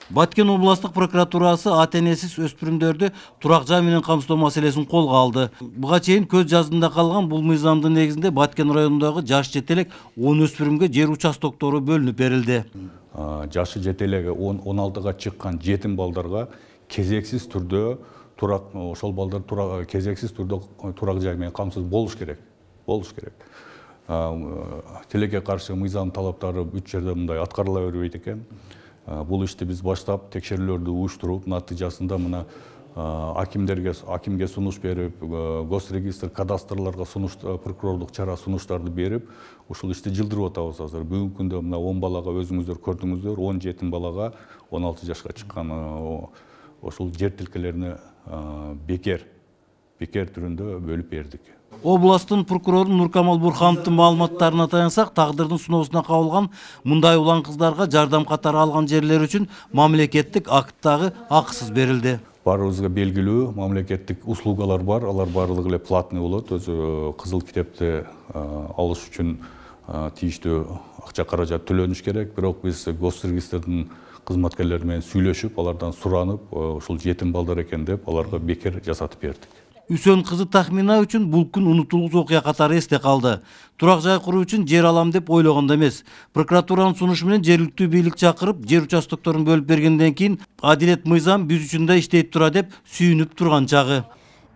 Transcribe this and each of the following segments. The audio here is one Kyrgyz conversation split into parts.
Баткен областық прокуратурасы ата-энесіз өспүрүмдөрдү турак жай менен камсыздоо маселесин колго алды. Буга чейин көз жаздында калган бул мыйзамдын негизинде Баткен районундагы жаш жете элек 10 өспүрүмгө жер участоктору бөлүнүп берилди. Жашы жете элек 16-га чыккан жетим балдарга кезексиз түрдө ошол балдар кезексиз түрдө турак жай менен камсыз болуш керек. Тилекке каршы мыйзам талаптары бүт жерде мындай аткарыла бербейт экен. Бул ишти биз баштап текшерүүлөрдү уюштуруп, натыйжасында мына акимге сунуш берип, госрегистр, кадастрларга прокурорлук чара сунуштарды берип, ушул ишти жылдырып атабыз азыр. Бүгүнкү күндө мына 10 балага өзүңүздөр көрдүңүздөр, 10 жетим балага 16 жашка чыккан ошол жер тилкелерине бекер түрүндө бөлүп бердик. Областын прокурору Нуркамал Бурхановдун маалыматтарына таянсак, тагдырдын сыноосуна кабылган мындай улан кыздарга жардам катары алган жерлер үчүн мамлекеттик акттагы акысыз берилди. Баарыбызга белгилүү мамлекеттик услугалар бар, алар баардыгы эле платный болот. Өзү кызыл китепти алыш үчүн тийиштүү акча каражат төлөнүш керек. Бирок биз госрегистрдин кызматкерлери менен сүйлөшүп, алардан суранып, ушул жетим балдар экен деп, аларга бекер жасатып бердик. Үсөн кызы Тахмина үчүн бул күн унутулгус окуя катары эсте калды. Турак жай куруу үчүн жер алам деп ойлогондо эмес. Прокуратуранын сунушу менен жергиликтүү бийлик чакырып, жер участокторун бөлүп бергенден кийин адилет мыйзам биз үчүн да иштейт тура деп сүйүнүп турган чагы.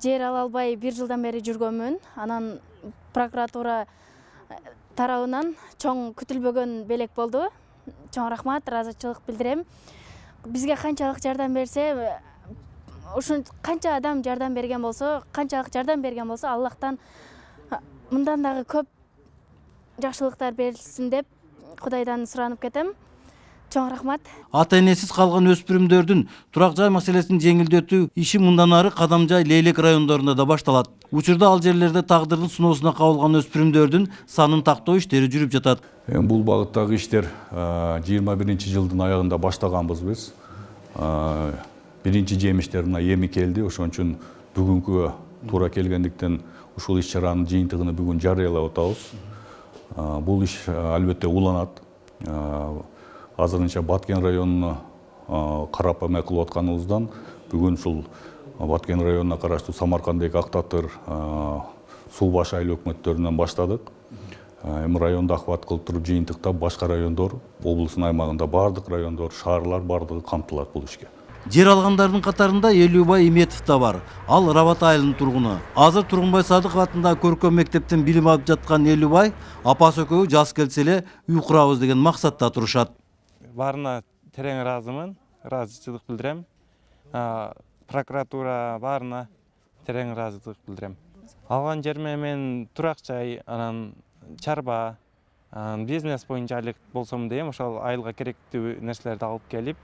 Жер ала албай 1 жылдан бери жүргөнмүн. Анан прокуратура тарабынан чоң күтүлбөгөн белек болду. Чоң рахмат, ыраазычылык билдирем. Бизге канчалык жардам берсе, ушун канча адам жардам берген болсо, канчалык жардам берген болсо, Аллахтан мындан дагы көп жакшылыктар берилсин деп Кудайдан суранып кетем. Чоң рахмат. Ата-энесиз калган өспүрүмдөрдүн турак жай маселесин жеңилдетүү иши мындан ары Кадамжай, Лейлек райондорунда да башталат. Учурда ал жерлерде тагдырдын сыноосуна кабылган өспүрүмдөрдүн санын тактоо иштери жүрүп жатат. Бул багыттагы иштер 21-жылдын аягында баштаганбыз биз. Биринчи жемиштер мына эми келди. Ошон үчүн бүгүнкү туура келгендиктен ушул иш-чаранын жыйынтыгын бүгүн жарыялап атабыз. Бул иш албетте уланат. Азырынча Баткен районуна карап эмне кылып атканыбыздан бүгүн ушул Баткен районуна караштуу Самаркандек, Актатыр, Суу баш айыл өкмөттөрүнөн баштадык. Эми районду ахват кылып туруп жыйынтыктап башка райондор, облустун аймагында бардык райондор, шаарлар бардыгы камтылат бул ишке. Жер алгандардын катарында Элүүбай Иметов да бар. Ал Рабат айылынын тургуну. Азыр Тургунбай Садыков атындагы көркөм мектептен билим алып жаткан Элүүбай апасы экөө жаз келсе эле үй курабыз деген максатта турушат. Баарына терең ыраазымын, ыраазычылык билдирем. Прокуратура баарына терең ыраазычылык билдирем. Алган жериме мен турак жай, анан чарба, бизнес боюнча алек болсом дейм, ошол айылга керектүү нерселерди алып келип